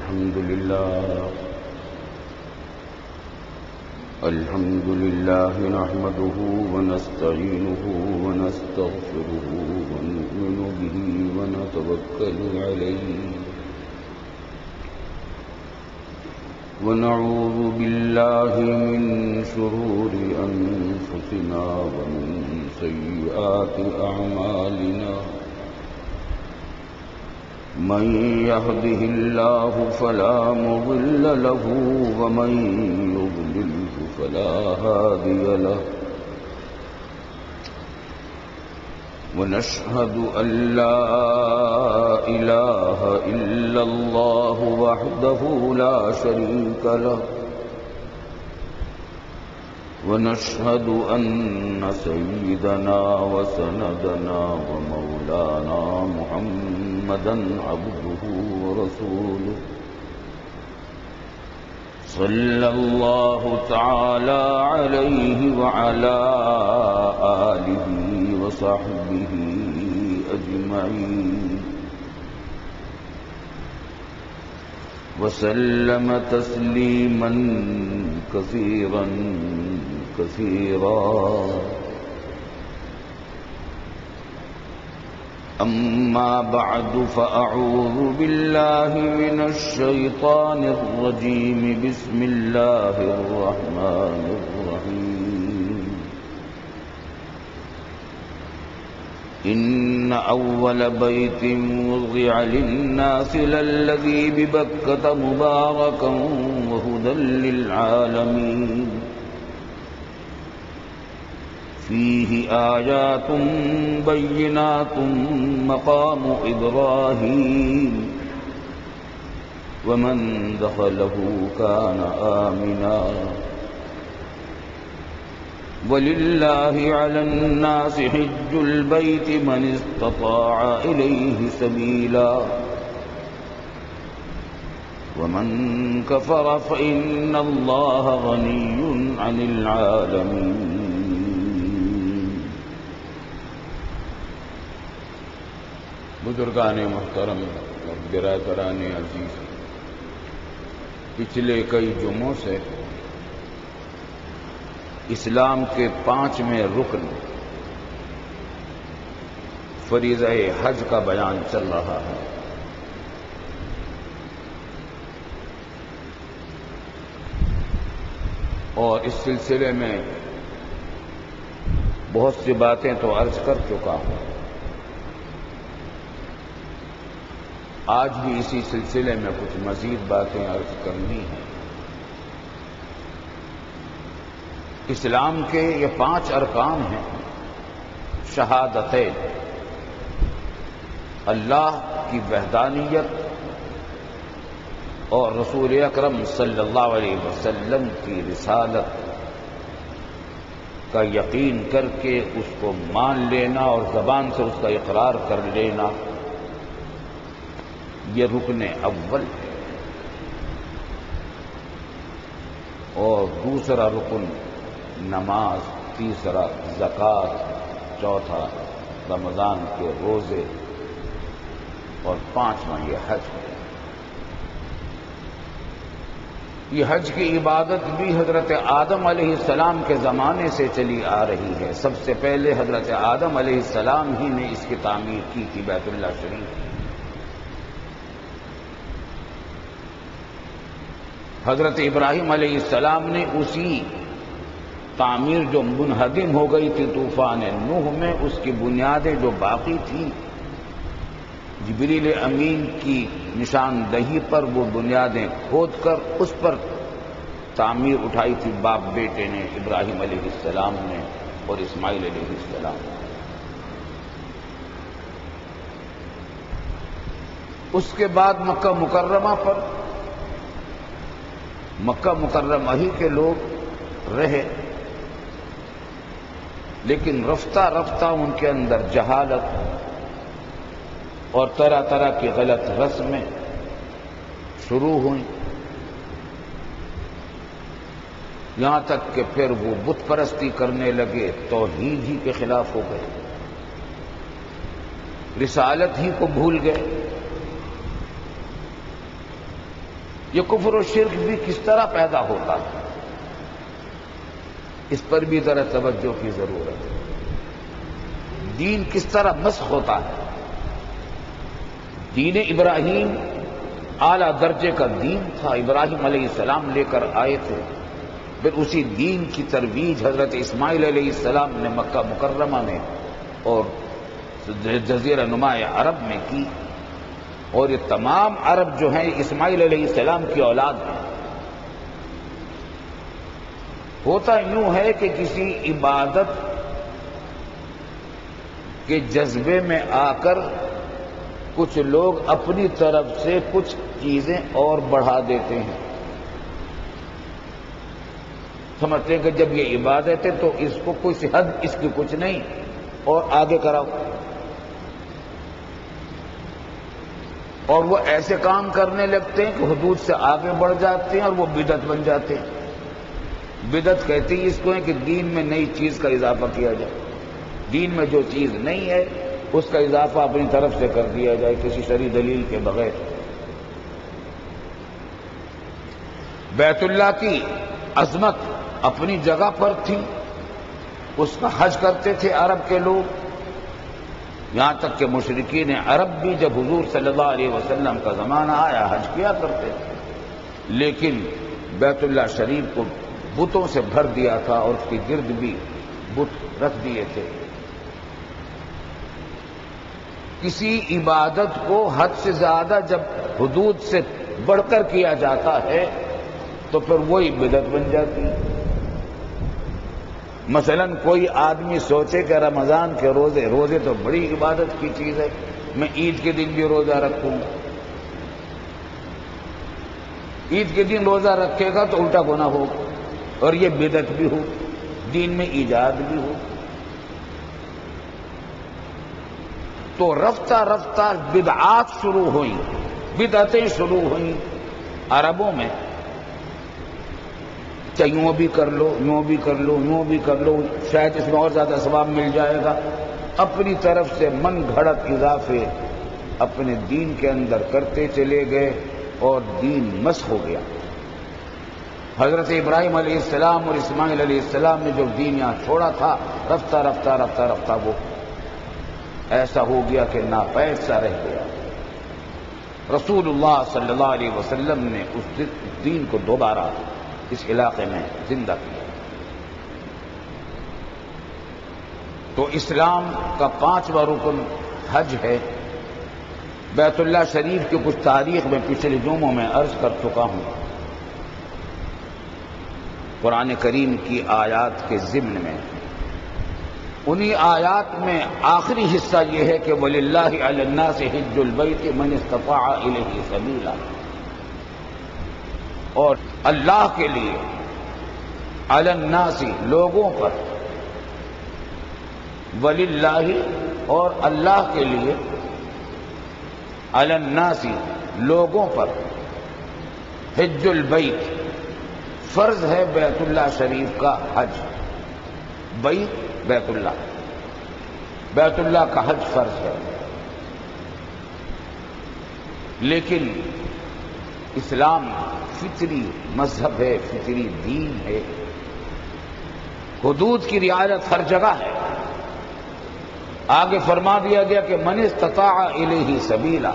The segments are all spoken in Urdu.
الحمد لله نحمده ونستعينه ونستغفره ونؤمن به ونتوكل عليه ونعوذ بالله من شرور أنفسنا ومن سيئات أعمالنا من يهده الله فلا مضل له ومن يضلله فلا هادي له ونشهد أن لا إله إلا الله وحده لا شريك له ونشهد أن سيدنا وسندنا ومولانا محمدا عبده ورسوله صلى الله تعالى عليه وعلى آله وصحبه أجمعين وسلم تسليما كثيرا أما بعد فأعوذ بالله من الشيطان الرجيم بسم الله الرحمن الرحيم إن أول بيت وضع للناس للذي ببكة مباركا وهدى للعالمين فيه آيات بينات مقام إبراهيم ومن دخله كان آمنا ولله على الناس حج البيت من استطاع إليه سبيلا ومن كفر فإن الله غني عن العالمين بزرگان محترم اور برادران عزیز، پچھلے کئی جمعوں سے اسلام کے 5ویں رکن فریضہ حج کا بیان چل رہا ہے۔ اور اس سلسلے میں بہت سی باتیں تو عرض کر چکا ہوں، آج بھی اسی سلسلے میں کچھ مزید باتیں عرض کرنی ہیں۔ اسلام کے یہ 5 ارکان ہیں: شہادتین، اللہ کی وحدانیت اور رسول اکرم صلی اللہ علیہ وسلم کی رسالت کا یقین کر کے اس کو مان لینا اور زبان سے اس کا اقرار کر لینا، یہ رکن اول ہے۔ اور دوسرا رکن نماز، تیسرا زکوٰۃ، چوتھا رمضان کے روزے اور 5واں یہ حج ہے۔ یہ حج کی عبادت بھی حضرت آدم علیہ السلام کے زمانے سے چلی آ رہی ہے۔ سب سے پہلے حضرت آدم علیہ السلام ہی نے اس کی تعمیر کی تھی، بیت اللہ شریف۔ حضرت ابراہیم علیہ السلام نے اسی تعمیر جو منہدم ہو گئی تھی طوفان نوح میں، اس کی بنیادیں جو باقی تھی، جبریل امین کی نشاندہی پر وہ بنیادیں کھود کر اس پر تعمیر اٹھائی تھی باپ بیٹے نے، ابراہیم علیہ السلام نے اور اسماعیل علیہ السلام نے۔ اس کے بعد مکہ مکرمہ پر، مکہ مکرمہ ہی کے لوگ رہے، لیکن رفتہ رفتہ ان کے اندر جہالت اور طرح طرح کی غلط رسمیں شروع ہوئیں، یہاں تک کہ پھر وہ بت پرستی کرنے لگے، توحید ہی کے خلاف ہو گئے، رسالت ہی کو بھول گئے۔ یہ کفر و شرک بھی کس طرح پیدا ہوتا ہے، اس پر بھی ذرا توجہ کی ضرورت ہے۔ دین کس طرح مسخ ہوتا ہے۔ دین ابراہیم اعلیٰ درجے کا دین تھا، ابراہیم علیہ السلام لے کر آئے تھے، پھر اسی دین کی ترویج حضرت اسماعیل علیہ السلام نے مکہ مکرمہ میں اور جزیرہ نما عرب میں کی، اور یہ تمام عرب جو ہیں اسماعیل علیہ السلام کی اولاد ہیں۔ ہوتا یوں ہے کہ کسی عبادت کے جذبے میں آ کر کچھ لوگ اپنی طرف سے کچھ چیزیں اور بڑھا دیتے ہیں، سمجھتے ہیں کہ جب یہ عبادت ہے تو اس کو کوئی حد اس کی کچھ نہیں اور آگے کراؤ، اور وہ ایسے کام کرنے لگتے ہیں کہ حدود سے آگے بڑھ جاتے ہیں اور وہ بدعت بن جاتے ہیں۔ بدعت کہتے ہیں اس کو ہے کہ دین میں نئی چیز کا اضافہ کیا جائے، دین میں جو چیز نہیں ہے اس کا اضافہ اپنی طرف سے کر دیا جائے کسی شرعی دلیل کے بغیر۔ بیت اللہ کی عظمت اپنی جگہ پر تھی، اس کا حج کرتے تھے عرب کے لوگ، یہاں تک کہ مشرکین عرب بھی جب حضور صلی اللہ علیہ وسلم کا زمانہ آیا حج کیا کرتے تھے، لیکن بیت اللہ شریف کو بتوں سے بھر دیا تھا اور اس کے گرد بھی بت رکھ دیے تھے۔ کسی عبادت کو حد سے زیادہ جب حدود سے بڑھ کر کیا جاتا ہے تو پھر وہی بدعت بن جاتی ہے۔ مثلا کوئی آدمی سوچے کہ رمضان کے روزے تو بڑی عبادت کی چیز ہے، میں عید کے دن بھی روزہ رکھوں، عید کے دن روزہ رکھے گا تو الٹا گناہ ہو اور یہ بدعت بھی ہو، دین میں ایجاد بھی ہو۔ تو رفتہ رفتہ بدعات شروع ہوئیں، بدعتیں شروع ہوئیں عربوں میں، یوں بھی کر لو، یوں بھی کر لو، یوں بھی کر لو، شاید اس میں اور زیادہ ثواب مل جائے گا، اپنی طرف سے من گھڑت اضافے اپنے دین کے اندر کرتے چلے گئے اور دین مسخ ہو گیا۔ حضرت ابراہیم علیہ السلام اور اسماعیل علیہ السلام نے جو دین یہاں چھوڑا تھا، رفتہ رفتہ رفتہ رفتہ وہ ایسا ہو گیا کہ ناپید سا رہ گیا۔ رسول اللہ صلی اللہ علیہ وسلم نے اس دین کو دوبارہ اس علاقے میں زندہ کیا۔ تو اسلام کا 5واں رکن حج ہے۔ بیت اللہ شریف کی کچھ تاریخ میں پچھلے جمعوں میں عرض کر چکا ہوں۔ قرآن کریم کی آیات کے ضمن میں انہی آیات میں آخری حصہ یہ ہے کہ وَلِلَّهِ عَلَى النَّاسِ حِجُّ الْبَيْتِ مَنِ اسْتَطَاعَ إِلَيْهِ سَبِيلًا، اور اللہ کے لیے علی الناس لوگوں پر، وَلِلَّهِ اور اللہ کے لیے، علی الناس لوگوں پر، حج البیت فرض ہے بیت اللہ شریف کا حج۔ بیت اللہ کا حج فرض ہے، لیکن اسلام فطری مذہب ہے، فطری دین ہے، حدود کی رعایت ہر جگہ ہے۔ آگے فرما دیا گیا کہ من استطاع الیہ سبیلا،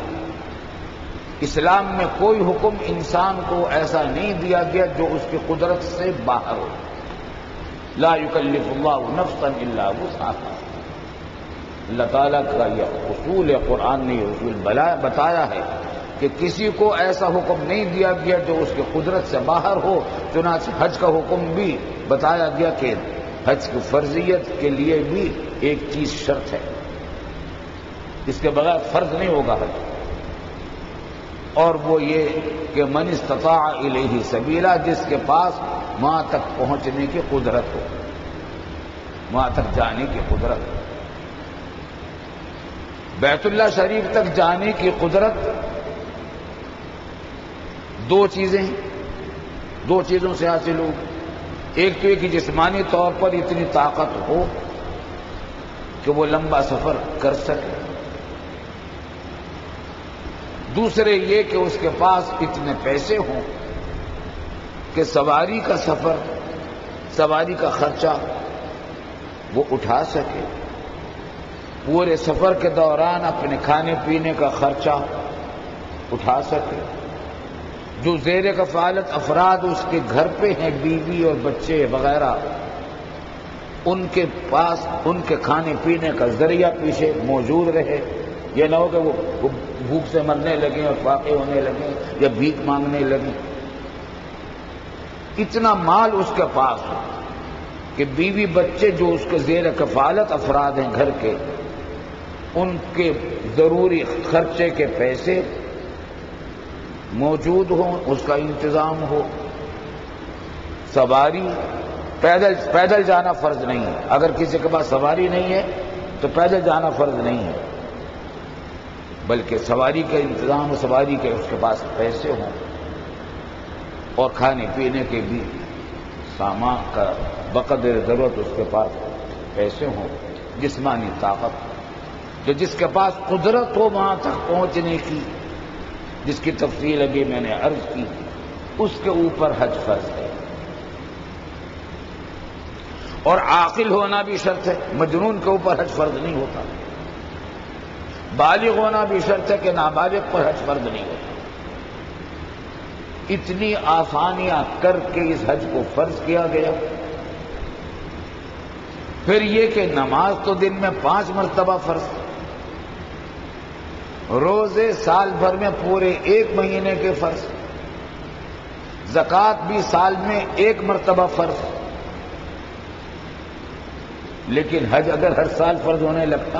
اسلام میں کوئی حکم انسان کو ایسا نہیں دیا گیا جو اس کی قدرت سے باہر ہو۔ لا یکلف اللہ نفسا الا وسعها، اللہ تعالیٰ کا یہ اصول ہے، قرآن نے یہ اصول بتایا ہے کہ کسی کو ایسا حکم نہیں دیا گیا جو اس کی قدرت سے باہر ہو۔ چنانچہ حج کا حکم بھی بتایا گیا کہ حج کی فرضیت کے لیے بھی ایک چیز شرط ہے، اس کے بغیر فرض نہیں ہوگا حج، اور وہ یہ کہ من استطاع الیہ سبیلا، جس کے پاس وہاں تک پہنچنے کی قدرت ہو، وہاں تک جانے کی قدرت ہو۔ بیت اللہ شریف تک جانے کی قدرت دو چیزیں ہیں، دو چیزوں سے حاصل ہو۔ ایک تو یہ کہ جسمانی طور پر اتنی طاقت ہو کہ وہ لمبا سفر کر سکے، دوسرے یہ کہ اس کے پاس اتنے پیسے ہوں کہ سواری کا سفر، سواری کا خرچہ وہ اٹھا سکے، پورے سفر کے دوران اپنے کھانے پینے کا خرچہ اٹھا سکے۔ جو زیر کفالت افراد اس کے گھر پہ ہیں، بیوی اور بچے وغیرہ، ان کے پاس ان کے کھانے پینے کا ذریعہ پیچھے موجود رہے، یہ نہ ہو کہ وہ بھوک سے مرنے لگیں اور فاقے ہونے لگیں یا بھیک مانگنے لگیں۔ اتنا مال اس کے پاس ہو کہ بیوی بچے جو اس کے زیر کفالت افراد ہیں گھر کے، ان کے ضروری خرچے کے پیسے موجود ہوں، اس کا انتظام ہو۔ سواری، پیدل جانا فرض نہیں ہے، اگر کسی کے پاس سواری نہیں ہے تو پیدل جانا فرض نہیں ہے، بلکہ سواری کا انتظام، سواری کے اس کے پاس پیسے ہوں اور کھانے پینے کے بھی سامان کا بقدر ضرورت اس کے پاس پیسے ہوں۔ جسمانی طاقت، جو جس کے پاس قدرت ہو وہاں تک پہنچنے کی، جس کی تفصیل ابھی میں نے عرض کی، اس کے اوپر حج فرض ہے۔ اور عاقل ہونا بھی شرط ہے، مجنون کے اوپر حج فرض نہیں ہوتا۔ بالغ ہونا بھی شرط ہے کہ نابالغ پر حج فرض نہیں ہوتا۔ اتنی آسانیاں کر کے اس حج کو فرض کیا گیا۔ پھر یہ کہ نماز تو دن میں 5 مرتبہ فرض، روزے سال بھر میں پورے 1 مہینے کے فرض، زکوٰۃ بھی سال میں 1 مرتبہ فرض۔ لیکن حج اگر ہر سال فرض ہونے لگتا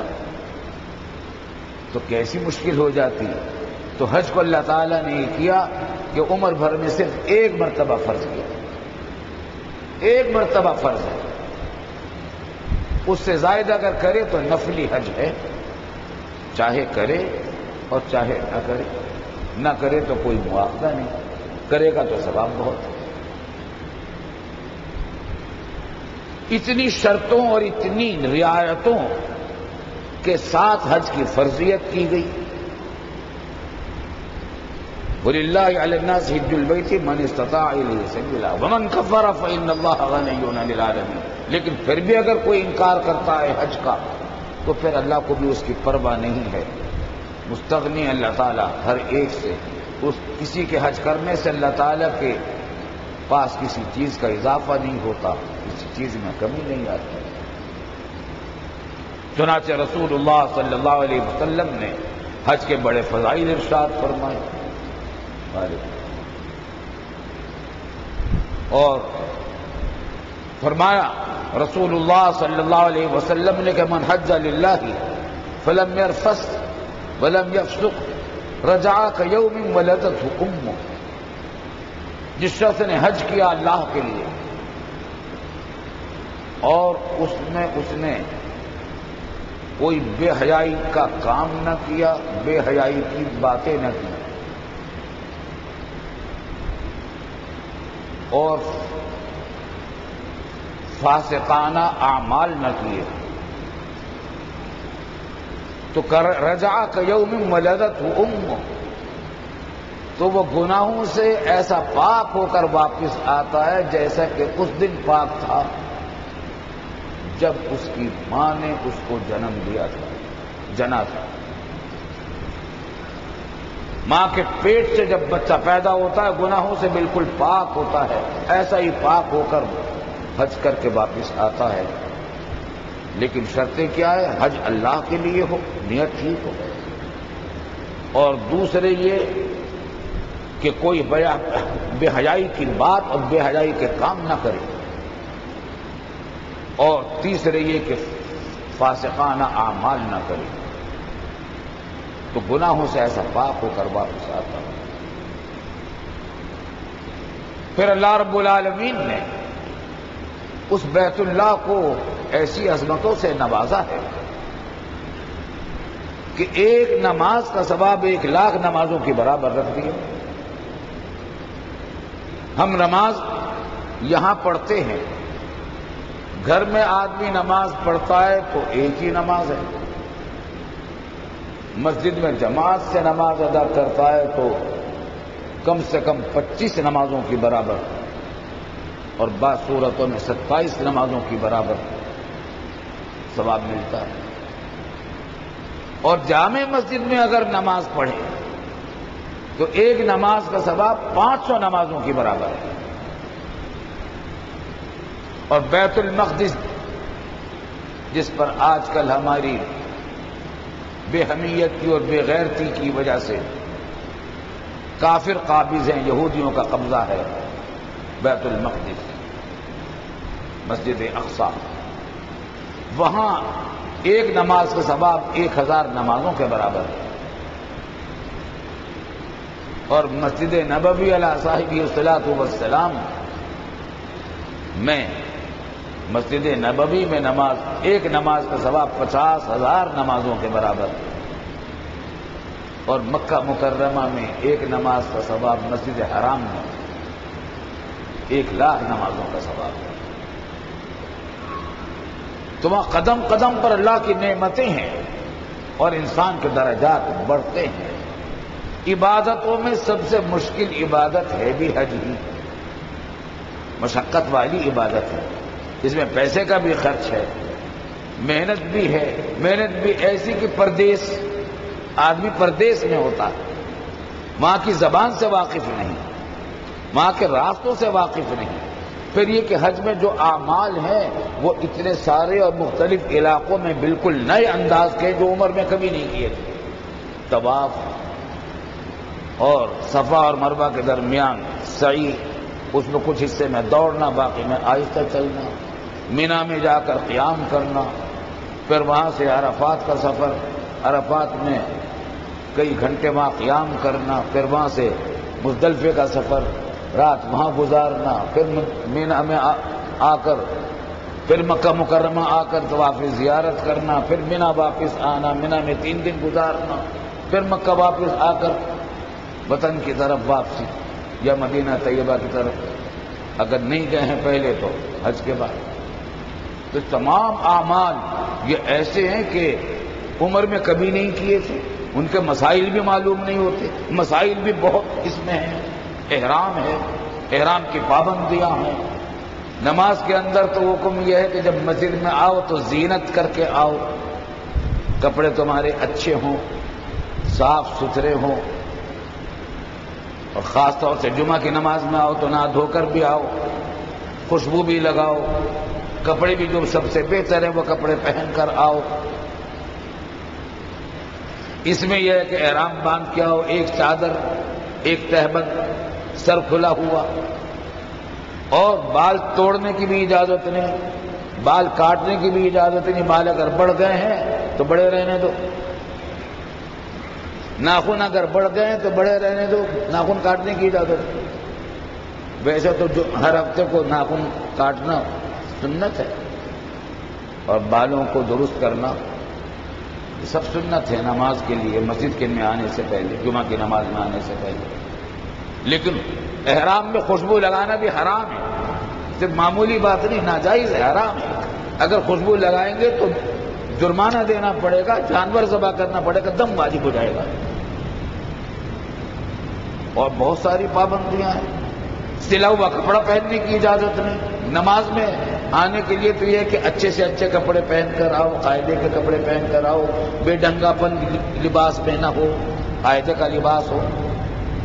تو کیسی مشکل ہو جاتی۔ تو حج کو اللہ تعالیٰ نے یہ کیا کہ عمر بھر میں صرف 1 مرتبہ فرض کیا، 1 مرتبہ فرض ہے۔ اس سے زائد اگر کرے تو نفلی حج ہے، چاہے کرے اور چاہے نہ کرے، نہ کرے تو کوئی مواخذہ نہیں، کرے گا تو ثواب بہت ہے۔ اتنی شرطوں اور اتنی رعایتوں کے ساتھ حج کی فرضیت کی گئی۔ وَلِلَّهِ عَلَى النَّاسِ حِجُّ الْبَيْتِ مَنِ اسْتَطَاعَ إِلَيْهِ سَبِيلًا وَمَنْ كَفَرَ فَإِنَّ اللَّهَ غَنِيٌّ عَنِ الْعَالَمِينَ۔ لیکن پھر بھی اگر کوئی انکار کرتا ہے حج کا تو پھر اللہ کو بھی اس کی پرواہ نہیں ہے۔ مستغنی اللہ تعالیٰ ہر ایک سے، کسی کے حج کرنے سے اللہ تعالیٰ کے پاس کسی چیز کا اضافہ نہیں ہوتا، کسی چیز میں کمی نہیں آتی۔ چنانچہ رسول اللہ صلی اللہ علیہ وسلم نے حج کے بڑے فضائل ارشاد فرمائے اور فرمایا رسول اللہ صلی اللہ علیہ وسلم نے کہ من حج للہ فلم یرفث ولم یفسق رجع کیوم ولدتہ امہ۔ جس شخص نے حج کیا اللہ کے لیے اور اس نے کوئی بے حیائی کا کام نہ کیا، بے حیائی کی باتیں نہ کی اور فاسقانہ اعمال نہ کیے، تو رجع کیوم ولدتہ امہ، تو وہ گناہوں سے ایسا پاک ہو کر واپس آتا ہے جیسا کہ اس دن پاک تھا جب اس کی ماں نے اس کو جنم دیا تھا، جنا تھا۔ ماں کے پیٹ سے جب بچہ پیدا ہوتا ہے گناہوں سے بالکل پاک ہوتا ہے، ایسا ہی پاک ہو کر حج کر کے واپس آتا ہے۔ لیکن شرطیں کیا ہے؟ حج اللہ کے لیے ہو، نیت ٹھیک ہو، اور دوسرے یہ کہ کوئی بے حیائی کی بات اور بے حیائی کے کام نہ کرے، اور تیسرے یہ کہ فاسقانہ اعمال نہ کرے، تو گناہوں سے ایسا پاک ہو کر واپس آتا ہے۔ پھر اللہ رب العالمین نے اس بیت اللہ کو ایسی عظمتوں سے نوازا ہے کہ ایک نماز کا ثواب 1,00,000 نمازوں کے برابر رکھ دیا۔ ہم نماز یہاں پڑھتے ہیں، گھر میں آدمی نماز پڑھتا ہے تو ایک ہی نماز ہے، مسجد میں جماعت سے نماز ادا کرتا ہے تو کم سے کم 25 نمازوں کی برابر اور بعض صورتوں میں 27 نمازوں کی برابر ثواب ملتا ہے. اور جامع مسجد میں اگر نماز پڑھے تو ایک نماز کا ثواب 500 نمازوں کی برابر ہے. اور بیت المقدس جس پر آج کل ہماری بے حمیت کی اور بے غیرتی کی وجہ سے کافر قابض ہیں، یہودیوں کا قبضہ ہے، بیت المقدس مسجد اقصی، وہاں ایک نماز کا ثواب 1000 نمازوں کے برابر ہے. اور مسجد نبوی علیہ صاحبہ الصلاۃ والسلام میں مسجد نبوی میں نماز، ایک نماز کا ثواب 50,000 نمازوں کے برابر ہے. اور مکہ مکرمہ میں ایک نماز کا ثواب مسجد حرام میں 1,00,000 نمازوں کا ثواب ہے. تو وہاں قدم قدم پر اللہ کی نعمتیں ہیں اور انسان کے درجات بڑھتے ہیں. عبادتوں میں سب سے مشکل عبادت ہے بھی حج ہی، مشقت والی عبادت ہے. اس میں پیسے کا بھی خرچ ہے، محنت بھی ہے، محنت بھی ایسی کہ پردیس، آدمی پردیس میں ہوتا ہے، وہاں کی زبان سے واقف نہیں، وہاں کے راستوں سے واقف نہیں. پھر یہ کہ حج میں جو اعمال ہیں وہ اتنے سارے اور مختلف علاقوں میں بالکل نئے انداز کے جو عمر میں کبھی نہیں کیے تھے. طواف اور صفا اور مروہ کے درمیان سعی، اس میں کچھ حصے میں دوڑنا، باقی میں آہستہ چلنا، مینا میں جا کر قیام کرنا، پھر وہاں سے عرفات کا سفر، عرفات میں کئی گھنٹے وہاں قیام کرنا، پھر وہاں سے مزدلفے کا سفر، رات وہاں گزارنا، پھر مینا میں آ کر پھر مکہ مکرمہ آ کر طواف زیارت کرنا، پھر مینا واپس آنا، مینا میں 3 دن گزارنا، پھر مکہ واپس آ کر وطن کی طرف واپسی یا مدینہ طیبہ کی طرف اگر نہیں گئے ہیں پہلے تو حج کے بعد. تو تمام اعمال یہ ایسے ہیں کہ عمر میں کبھی نہیں کیے تھے، ان کے مسائل بھی معلوم نہیں ہوتے، مسائل بھی بہت اس میں ہیں. احرام ہے، احرام کی پابندیاں ہیں. نماز کے اندر تو حکم یہ ہے کہ جب مسجد میں آؤ تو زینت کر کے آؤ، کپڑے تمہارے اچھے ہوں، صاف ستھرے ہوں، اور خاص طور سے جمعہ کی نماز میں آؤ تو نہا دھو کر بھی آؤ، خوشبو بھی لگاؤ، کپڑے بھی جو سب سے بہتر ہیں وہ کپڑے پہن کر آؤ. اس میں یہ ہے کہ احرام باندھ کے آؤ، ایک چادر، ایک تہبند، سر کھلا ہوا، اور بال توڑنے کی بھی اجازت نہیں، بال کاٹنے کی بھی اجازت نہیں. بال اگر بڑھ گئے ہیں تو بڑے رہنے دو، ناخن اگر بڑھ گئے ہیں تو بڑے رہنے دو، ناخن کاٹنے کی اجازت نہیں. ویسے تو جو ہر ہفتے کو ناخن کاٹنا سنت ہے اور بالوں کو درست کرنا یہ سب سنت ہے نماز کے لیے، مسجد کے میں آنے سے پہلے، جمعہ کی نماز میں آنے سے پہلے. لیکن احرام میں خوشبو لگانا بھی حرام ہے، صرف معمولی بات نہیں، ناجائز ہے، حرام ہے. اگر خوشبو لگائیں گے تو جرمانہ دینا پڑے گا، جانور ذبح کرنا پڑے گا، دم واجب ہو جائے گا. اور بہت ساری پابندیاں ہیں. سلا ہوا کپڑا پہننے کی اجازت نہیں. نماز میں آنے کے لیے تو یہ ہے کہ اچھے سے اچھے کپڑے پہن کر آؤ، قاعدے کے کپڑے پہن کر آؤ، بے ڈنگا پن لباس پہنا ہو، قاعدے کا لباس ہو.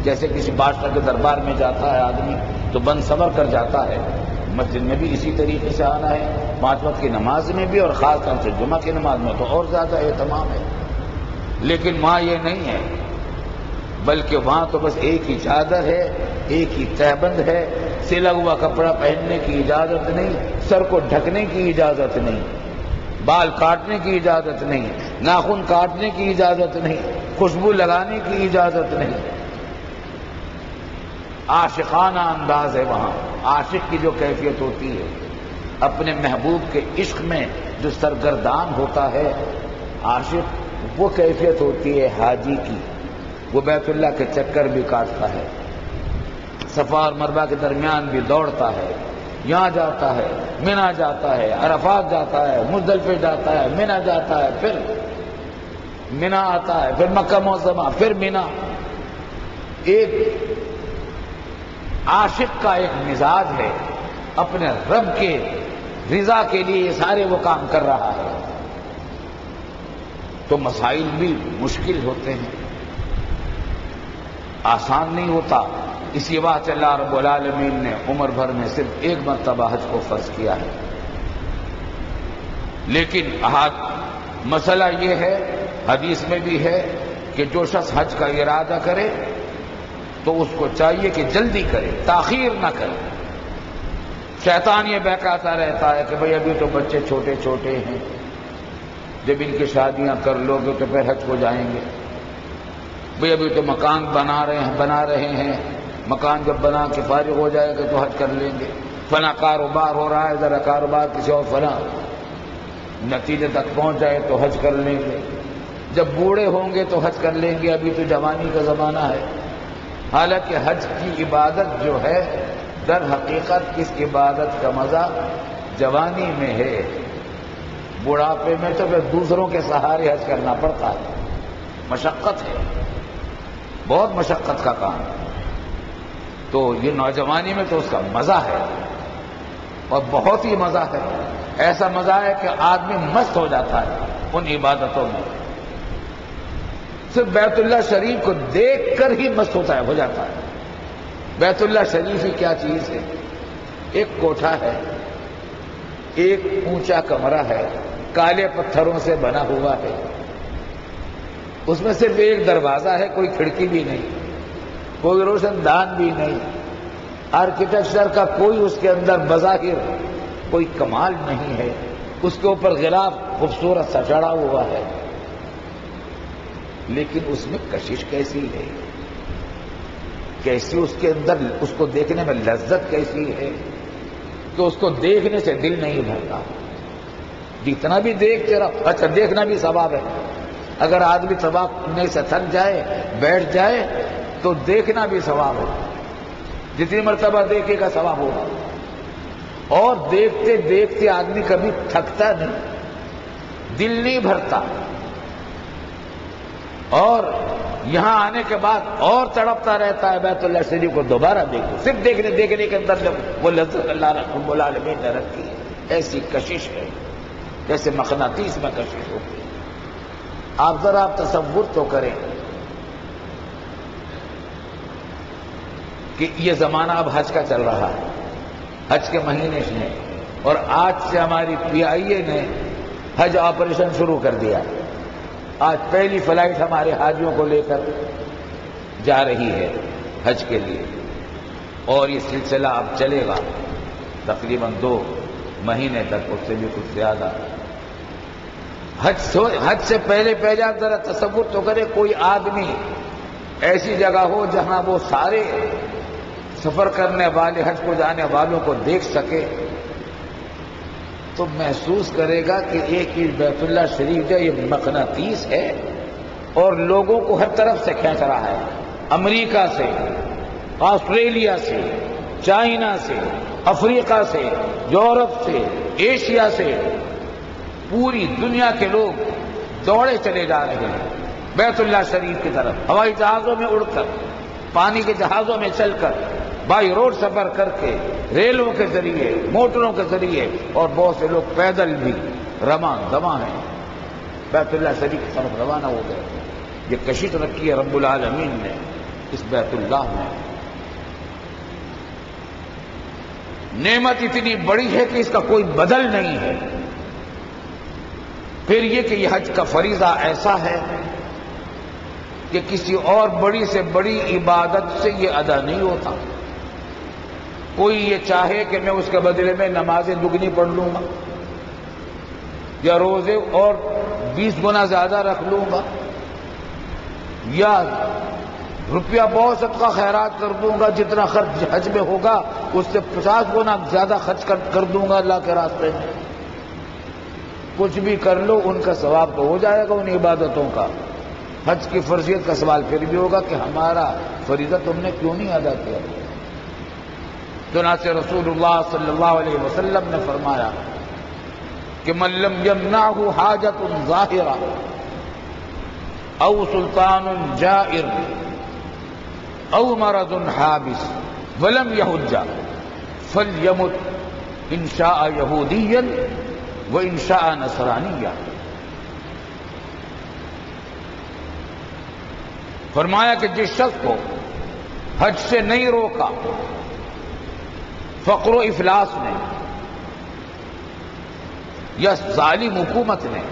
جیسے کسی بادشاہ کے دربار میں جاتا ہے آدمی تو بن سنور کر جاتا ہے، مسجد میں بھی اسی طریقے سے آنا ہے، 5 وقت کی نماز میں بھی، اور خاص طور سے جمعہ کی نماز میں تو اور زیادہ اہتمام ہے. لیکن وہاں یہ نہیں ہے، بلکہ وہاں تو بس ایک ہی چادر ہے، ایک ہی تہبند ہے، سلا ہوا کپڑا پہننے کی اجازت نہیں، سر کو ڈھکنے کی اجازت نہیں، بال کاٹنے کی اجازت نہیں، ناخن کاٹنے کی اجازت نہیں، خوشبو لگانے کی اجازت نہیں. عاشقانہ انداز ہے وہاں. عاشق کی جو کیفیت ہوتی ہے، اپنے محبوب کے عشق میں جو سرگردان ہوتا ہے، عاشق وہ کیفیت ہوتی ہے حاجی کی. وہ بیت اللہ کے چکر بھی کاٹتا ہے، صفا اور مروہ کے درمیان بھی دوڑتا ہے، یہاں جاتا ہے، مینا جاتا ہے، عرفات جاتا ہے، مزدلفے جاتا ہے، مینا جاتا ہے، پھر مینا آتا ہے، پھر مکہ معظمہ، پھر مینا. ایک عاشق کا ایک مزاج ہے، اپنے رب کے رضا کے لیے یہ سارے وہ کام کر رہا ہے. تو مسائل بھی مشکل ہوتے ہیں، آسان نہیں ہوتا. اسی بات سے اللہ رب العالمین نے عمر بھر میں صرف ایک مرتبہ حج کو فرض کیا ہے. لیکن مسئلہ یہ ہے، حدیث میں بھی ہے کہ جو شخص حج کا ارادہ کرے تو اس کو چاہیے کہ جلدی کرے، تاخیر نہ کرے. شیطان یہ بہکاتا رہتا ہے کہ بھئی ابھی تو بچے چھوٹے چھوٹے ہیں، جب ان کی شادیاں کر لو گے تو پھر حج کو جائیں گے. بھئی ابھی تو مکان بنا رہے ہیں، مکان جب بنا کے فارغ ہو جائے گا تو حج کر لیں گے. فلاں کاروبار ہو رہا ہے، ذرا کاروبار کسی اور فلاں نتیجے تک پہنچ جائے تو حج کر لیں گے. جب بوڑھے ہوں گے تو حج کر لیں گے، ابھی تو جوانی کا زمانہ ہے. حالانکہ حج کی عبادت جو ہے در حقیقت اس عبادت کا مزہ جوانی میں ہے. بڑھاپے میں تو پھر دوسروں کے سہارے حج کرنا پڑتا ہے، مشقت ہے، بہت مشقت کا کام. تو یہ نوجوانی میں تو اس کا مزہ ہے، اور بہت ہی مزہ ہے. ایسا مزہ ہے کہ آدمی مست ہو جاتا ہے ان عبادتوں میں. صرف بیت اللہ شریف کو دیکھ کر ہی مست ہو جاتا ہے. بیت اللہ شریف ہی کیا چیز ہے. ایک کوٹھا ہے، ایک اونچا کمرہ ہے، کالے پتھروں سے بنا ہوا ہے. اس میں صرف ایک دروازہ ہے، کوئی کھڑکی بھی نہیں، کوئی روشن دان بھی نہیں. آرکیٹیکچر کا کوئی اس کے اندر بظاہر کوئی کمال نہیں ہے. اس کے اوپر غلاف خوبصورت سا چڑھا ہوا ہے، لیکن اس میں کشش کیسی ہے، کیسی اس کے اندر اس کو دیکھنے میں لذت کیسی ہے کہ اس کو دیکھنے سے دل نہیں بھرتا. جتنا بھی دیکھتے رہو. اچھا دیکھنا بھی ثواب ہے، اگر آدمی ثواب سے تھک جائے بیٹھ جائے تو دیکھنا بھی ثواب ہے. جتنی مرتبہ دیکھے گا ثواب ہوگا. اور دیکھتے دیکھتے آدمی کبھی تھکتا نہیں، دل نہیں بھرتا. اور یہاں آنے کے بعد اور تڑپتا رہتا ہے بیت اللہ شریف کو دوبارہ دیکھو. صرف دیکھنے کے اندر جب وہ لذت اللہ رب العالمین نے رکھی ہے. ایسی کشش ہے جیسے مقناطیس میں کشش ہوتی ہے. آپ ذرا تصور تو کریں کہ یہ زمانہ اب حج کا چل رہا ہے، حج کے مہینے سے، اور آج سے ہماری PIA نے حج آپریشن شروع کر دیا. آج پہلی فلائٹ ہمارے حاجیوں کو لے کر جا رہی ہے حج کے لیے، اور یہ سلسلہ اب چلے گا تقریباً 2 مہینے تک، اس سے بھی کچھ زیادہ. حج سے پہلے آپ ذرا تصور تو کرے کوئی آدمی ایسی جگہ ہو جہاں وہ سارے سفر کرنے والے حج کو جانے والوں کو دیکھ سکے، تو محسوس کرے گا کہ ایک ہی بیت اللہ شریف جو یہ مقناطیس ہے اور لوگوں کو ہر طرف سے کھینچ رہا ہے. امریکہ سے، آسٹریلیا سے، چائنا سے، افریقہ سے، یورپ سے، ایشیا سے، پوری دنیا کے لوگ دوڑے چلے جا رہے ہیں بیت اللہ شریف کی طرف. ہوائی جہازوں میں اڑ کر، پانی کے جہازوں میں چل کر، بائی روڈ سفر کر کے، ریلوں کے ذریعے، موٹروں کے ذریعے، اور بہت سے لوگ پیدل بھی رواں ہیں، بیت اللہ شریف کی طرف روانہ ہو گئے. یہ کشش رکھی ہے رب العالمین نے اس بیت اللہ میں. نعمت اتنی بڑی ہے کہ اس کا کوئی بدل نہیں ہے. پھر یہ کہ یہ حج کا فریضہ ایسا ہے کہ کسی اور بڑی سے بڑی عبادت سے یہ ادا نہیں ہوتا. کوئی یہ چاہے کہ میں اس کے بدلے میں نمازیں دگنی پڑھ لوں گا، یا روزے اور 20 گنا زیادہ رکھ لوں گا، یا روپیہ بہت صدقہ خیرات کر دوں گا، جتنا خرچ حج میں ہوگا اس سے 50 گنا زیادہ خرچ کر دوں گا اللہ کے راستے میں. کچھ بھی کر لو ان کا ثواب تو ہو جائے گا ان عبادتوں کا. حج کی فرضیت کا سوال پھر بھی ہوگا کہ ہمارا فریضہ تم نے کیوں نہیں ادا کیا. چنانچہ رسول اللہ صلی اللہ علیہ وسلم نے فرمایا کہ من لم یمنعہ حاجت ظاہرہ، او سلطان جائر او مرض حابس ولم يحج فليمت ان شاء یہودیا وان شاء نصرانیا. فرمایا کہ جس شخص کو حج سے نہیں روکا فقر و افلاس نے یا ظالم حکومت نے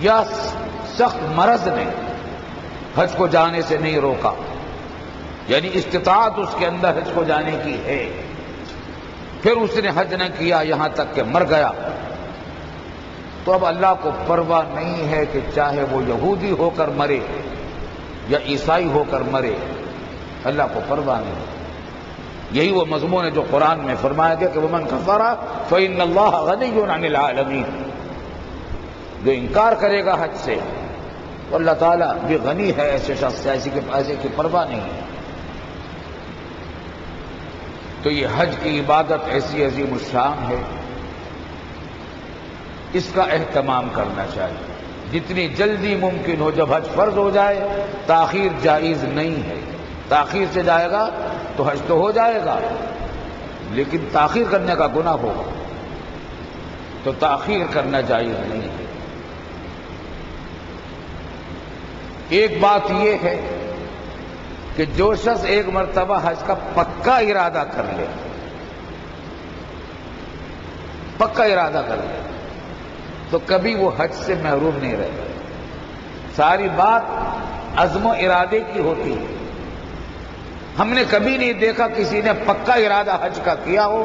یا سخت مرض نے حج کو جانے سے نہیں روکا، یعنی استطاعت اس کے اندر حج کو جانے کی ہے، پھر اس نے حج نہ کیا یہاں تک کہ مر گیا، تو اب اللہ کو پرواہ نہیں ہے کہ چاہے وہ یہودی ہو کر مرے یا عیسائی ہو کر مرے، اللہ کو پرواہ نہیں. یہی وہ مضمون ہے جو قرآن میں فرمایا گیا کہ وَمَنْ كَفَرَ فَإِنَّ اللَّهَ غَنِيٌّ عَنِ الْعَالَمِينَ. جو انکار کرے گا حج سے تو اللہ تعالیٰ بھی غنی ہے ایسے شخص سے، ایسے کی پرواہ نہیں ہے. تو یہ حج کی عبادت ایسی عظیم الشان ہے، اس کا اہتمام کرنا چاہیے جتنی جلدی ممکن ہو. جب حج فرض ہو جائے تاخیر جائز نہیں ہے. تاخیر سے جائے گا تو حج تو ہو جائے گا لیکن تاخیر کرنے کا گناہ ہوگا، تو تاخیر کرنا جائز نہیں ہے. ایک بات یہ ہے کہ جو شخص ایک مرتبہ حج کا پکا ارادہ کر لے، پکا ارادہ کر لے، تو کبھی وہ حج سے محروم نہیں رہے. ساری بات عزم و ارادے کی ہوتی ہے. ہم نے کبھی نہیں دیکھا کسی نے پکا ارادہ حج کا کیا ہو،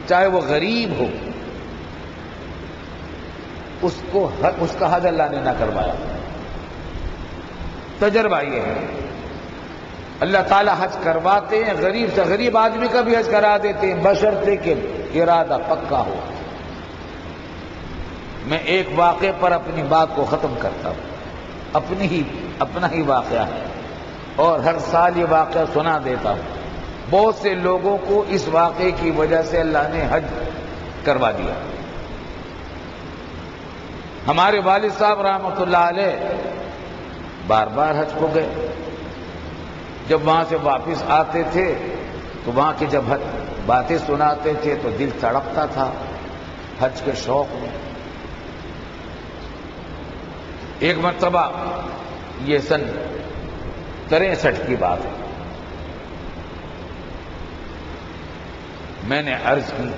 چاہے وہ غریب ہو، اس کا حج اللہ نے نہ کروایا. تجربہ یہ ہے اللہ تعالیٰ حج کرواتے ہیں، غریب سے غریب آدمی کا بھی حج کرا دیتے ہیں بشرطے کہ ارادہ پکا ہو. میں ایک واقعے پر اپنی بات کو ختم کرتا ہوں، اپنا ہی واقعہ ہے اور ہر سال یہ واقعہ سنا دیتا ہوں. بہت سے لوگوں کو اس واقعے کی وجہ سے اللہ نے حج کروا دیا. ہمارے والد صاحب رحمۃ اللہ علیہ بار بار حج کو گئے. جب وہاں سے واپس آتے تھے تو وہاں کی جب باتیں سناتے تھے تو دل تڑپتا تھا حج کے شوق میں. ایک مرتبہ یہ سن 63 کی بات ہے، میں نے عرض کی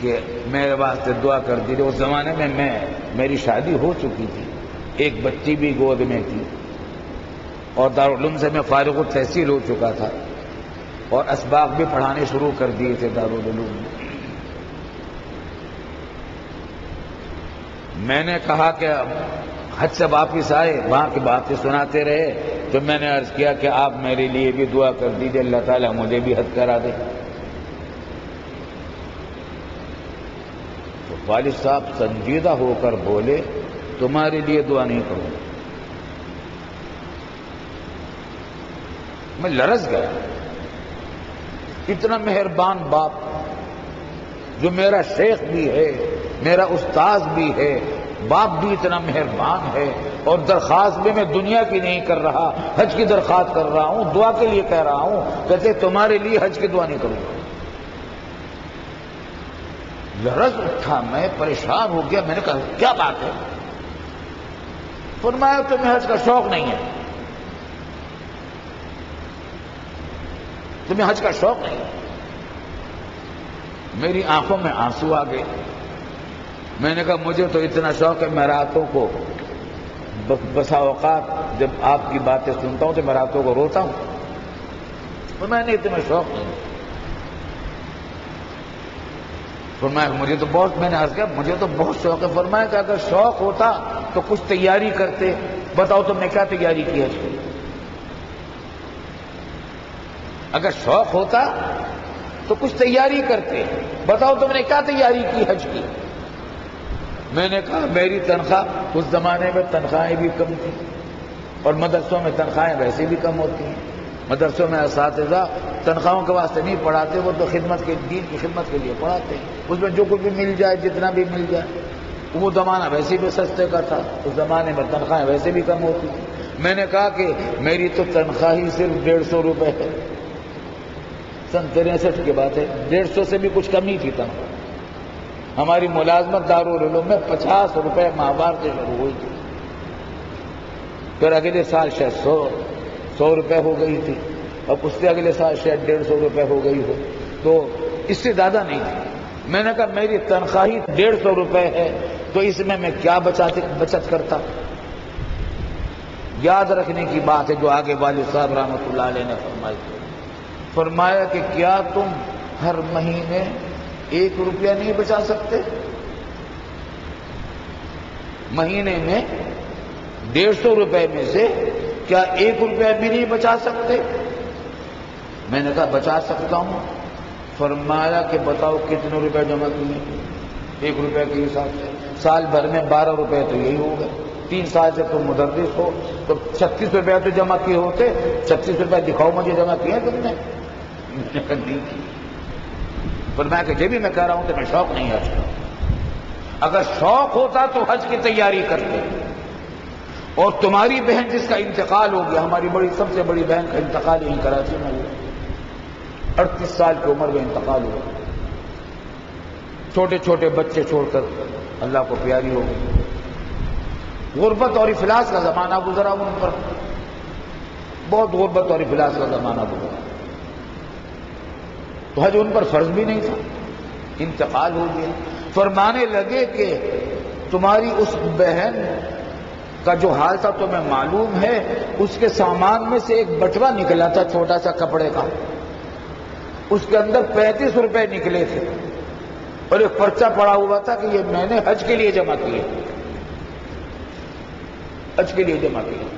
کہ میرے واسطے دعا کر دیجیے. اس زمانے میں میری شادی ہو چکی تھی، ایک بچی بھی گود میں تھی اور دارالعلوم سے میں فارغ التحصیل ہو چکا تھا اور اسباق بھی پڑھانے شروع کر دیے تھے دارالعلوم میں. میں نے کہا کہ حج سے واپس آئے وہاں کی باتیں سناتے رہے تو میں نے عرض کیا کہ آپ میرے لیے بھی دعا کر دیجیے، اللہ تعالیٰ مجھے بھی حج کرا دے. تو والد صاحب سنجیدہ ہو کر بولے تمہارے لیے دعا نہیں کروں. میں لرز گیا. اتنا مہربان باپ جو میرا شیخ بھی ہے، میرا استاذ بھی ہے، باپ بھی اتنا مہربان ہے اور درخواست بھی میں دنیا کی نہیں کر رہا، حج کی درخواست کر رہا ہوں، دعا کے لیے کہہ رہا ہوں. کہتے تمہارے لیے حج کی دعا نہیں کروں گا. لرز اٹھا، میں پریشان ہو گیا. میں نے کہا کیا بات ہے؟ فرمایا تمہیں حج کا شوق نہیں ہے، تمہیں حج کا شوق نہیں ہے. میری آنکھوں میں آنسو آ گئے. میں نے کہا مجھے تو اتنا شوق ہے، میں راتوں کو بسا اوقات جب آپ کی باتیں سنتا ہوں تو میں راتوں کو روتا ہوں. تو میں نے اتنا شوق نہیں. فرمایا مجھے تو بہت، میں نے عرض کیا مجھے تو بہت شوق ہے. فرمایا کہ اگر شوق ہوتا تو کچھ تیاری کرتے. بتاؤ تم نے کیا تیاری کی حج کی؟ اگر شوق ہوتا تو کچھ تیاری کرتے. بتاؤ تم نے کیا تیاری کی حج کی؟ میں نے کہا میری تنخواہ، اس زمانے میں تنخواہیں بھی کم تھیں اور مدرسوں میں تنخواہیں ویسے بھی کم ہوتی ہیں. مدرسوں میں اساتذہ تنخواہوں کے واسطے نہیں پڑھاتے، وہ تو خدمت کے دین کی خدمت کے لیے پڑھاتے ہیں. اس میں جو کچھ بھی مل جائے، جتنا بھی مل جائے. وہ زمانہ ویسے بھی سستے کا تھا، اس زمانے میں تنخواہیں ویسے بھی کم ہوتی تھی۔ میں نے کہا کہ میری تو تنخواہ ہی صرف 150 روپے ہے، سن 63 کی بات ہے، 150 سے بھی کچھ کم ہی تھی تنخواہ۔ ہماری ملازمت دارالعلوم میں 50 روپے ماہوار سے شروع ہوئی تھی، پھر اگلے سال شاید 100 روپے ہو گئی تھی، اب اس سے اگلے سال شاید 150 روپے ہو گئی ہو، تو اس سے زیادہ نہیں تھی۔ میں نے کہا میری تنخواہ ہی 150 روپے ہے، تو اس میں کیا بچت کرتا۔ یاد رکھنے کی بات ہے جو آگے والد صاحب رحمۃ اللہ علیہ نے فرمایا کہ کیا تم ہر مہینے 1 روپیہ نہیں بچا سکتے؟ مہینے میں 150 روپے میں سے کیا 1 روپیہ بھی نہیں بچا سکتے؟ میں نے کہا بچا سکتا ہوں۔ فرمایا کہ بتاؤ کتنے روپے جمع کیے؟ 1 روپے کے حساب سے سال بھر میں 12 روپے تو یہی ہو گئے، 3 سال سے تم مدرس ہو تو 36 روپے تو جمع کیے ہوتے، 36 روپے دکھاؤ مجھے جمع کیے تم نے؟ نہیں کی۔ فرمایا کہ جب بھی میں کہہ رہا ہوں تو میں شوق نہیں حج کا، اگر شوق ہوتا تو حج کی تیاری کرتے۔ اور تمہاری بہن جس کا انتقال ہو گیا، ہماری سب سے بڑی بہن کا انتقال یہیں کراچی میں ہوا، 38 سال کی عمر میں انتقال ہوا، چھوٹے چھوٹے بچے چھوڑ کر اللہ کو پیاری ہو گئی۔ غربت اور افلاس کا زمانہ گزرا ان پر، بہت غربت اور افلاس کا زمانہ گزرا، تو حج ان پر فرض بھی نہیں تھا، انتقال ہو گیا۔ فرمانے لگے کہ تمہاری اس بہن کا جو حال تھا تمہیں معلوم ہے، اس کے سامان میں سے ایک بٹوا نکلا تھا چھوٹا سا کپڑے کا، اس کے اندر 35 روپے نکلے تھے، اور ایک پرچہ پڑا ہوا تھا کہ یہ میں نے حج کے لیے جمع کیے، حج کے لیے جمع کیے۔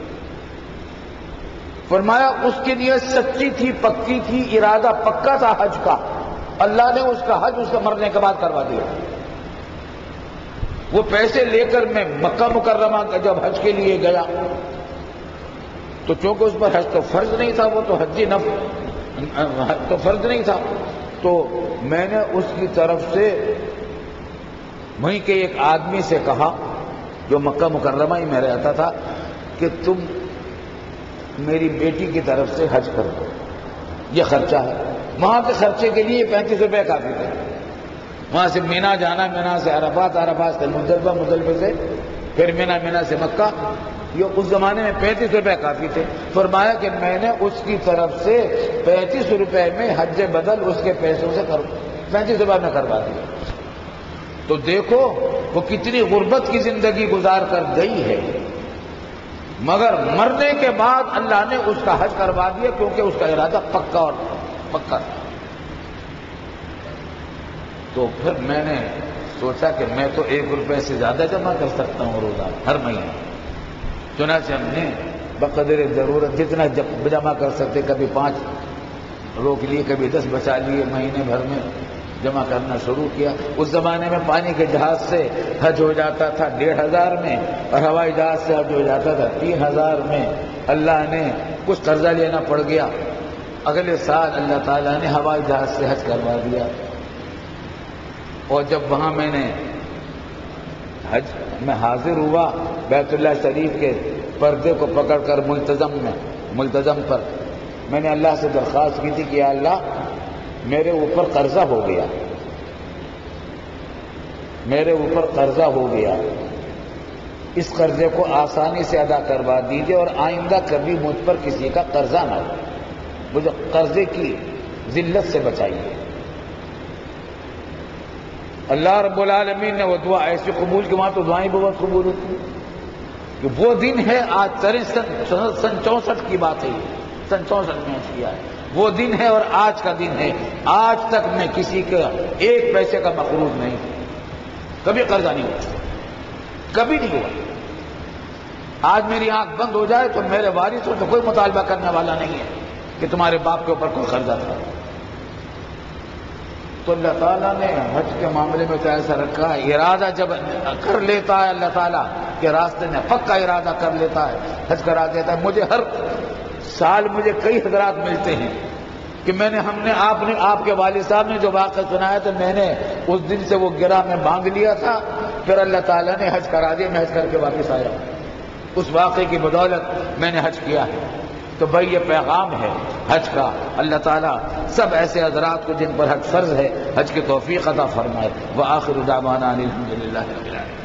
فرمایا اس کی نیت سچی تھی، پکی تھی، ارادہ پکا تھا حج کا، اللہ نے اس کا حج اس کے مرنے کے بعد کروا دیا۔ وہ پیسے لے کر میں مکہ مکرمہ کا جب حج کے لیے گیا تو چونکہ اس پر حج تو فرض نہیں تھا، وہ تو حج تو فرض نہیں تھا، تو میں نے اس کی طرف سے وہیں کے ایک آدمی سے کہا جو مکہ مکرمہ ہی میں رہتا تھا کہ تم میری بیٹی کی طرف سے حج کر دو، یہ خرچہ ہے۔ وہاں کے خرچے کے لیے 35 روپے کافی تھے، وہاں سے مینا جانا، مینا سے عرفات، عرفات سے مزدلفہ، مزدلفہ سے پھر مینا، مینا سے مکہ، یہ اس زمانے میں 35 روپے کافی تھے۔ فرمایا کہ میں نے اس کی طرف سے 35 روپے میں حج بدل اس کے پیسوں سے 35 روپے میں کروا دیا۔ تو دیکھو وہ کتنی غربت کی زندگی گزار کر گئی ہے، مگر مرنے کے بعد اللہ نے اس کا حج کروا دیا، کیونکہ اس کا ارادہ پکا اور پکا تھا۔ تو پھر میں نے سوچا کہ میں تو 1 روپے سے زیادہ جمع کر سکتا ہوں روزانہ ہر مہینے، چنانچہ ہم نے بقدر ضرورت جتنا جمع کر سکتے، کبھی 5 روک لیے، کبھی 10 بچا لیے، مہینے بھر میں جمع کرنا شروع کیا۔ اس زمانے میں پانی کے جہاز سے حج ہو جاتا تھا 1500 میں، اور ہوائی جہاز سے حج ہو جاتا تھا 3000 میں۔ اللہ نے کچھ قرضہ لینا پڑ گیا، اگلے سال اللہ تعالیٰ نے ہوائی جہاز سے حج کروا دیا۔ اور جب وہاں میں نے حج میں حاضر ہوا، بیت اللہ شریف کے پردے کو پکڑ کر ملتزم پر میں نے اللہ سے درخواست کی تھی کہ یا اللہ میرے اوپر قرضہ ہو گیا، میرے اوپر قرضہ ہو گیا، اس قرضے کو آسانی سے ادا کروا دیجیے، اور آئندہ کبھی مجھ پر کسی کا قرضہ نہ ہو، مجھے قرضے کی ذلت سے بچائیے۔ اللہ رب العالمین نے وہ دعا ایسی قبول کی، وہاں تو دعائیں بہت قبول ہوتی ہیں، کہ وہ دن ہے آج سن 64 کی بات ہے، یہ سن 64 میں کیا ہے، وہ دن ہے اور آج کا دن ہے۔ آج تک میں کسی کا 1 پیسے کا مقروض نہیں، کبھی قرضہ نہیں ہوا، کبھی نہیں ہوا۔ آج میری آنکھ بند ہو جائے تو میرے وارث ہو تو کوئی مطالبہ کرنے والا نہیں ہے کہ تمہارے باپ کے اوپر کوئی قرضہ تھا۔ تو اللہ تعالیٰ نے حج کے معاملے میں تو ایسا رکھا ہے، ارادہ جب کر لیتا ہے اللہ تعالیٰ کے راستے میں، پکا ارادہ کر لیتا ہے، حج کرا دیتا ہے۔ مجھے ہر سال کئی حضرات ملتے ہیں کہ آپ نے آپ کے والد صاحب نے جو واقعہ سنایا تو میں نے اس دن سے وہ گرہ میں باندھ لیا تھا پھر اللہ تعالیٰ نے حج کرا دیا، میں حج کر کے واپس آیا ہوں، اس واقعے کی بدولت میں نے حج کیا ہے۔ تو بھائی یہ پیغام ہے حج کا۔ اللہ تعالیٰ سب ایسے حضرات کو جن پر حج فرض ہے حج کی توفیق عطا فرمائے۔ وآخر دعوانا ان الحمد للہ رب العالمین۔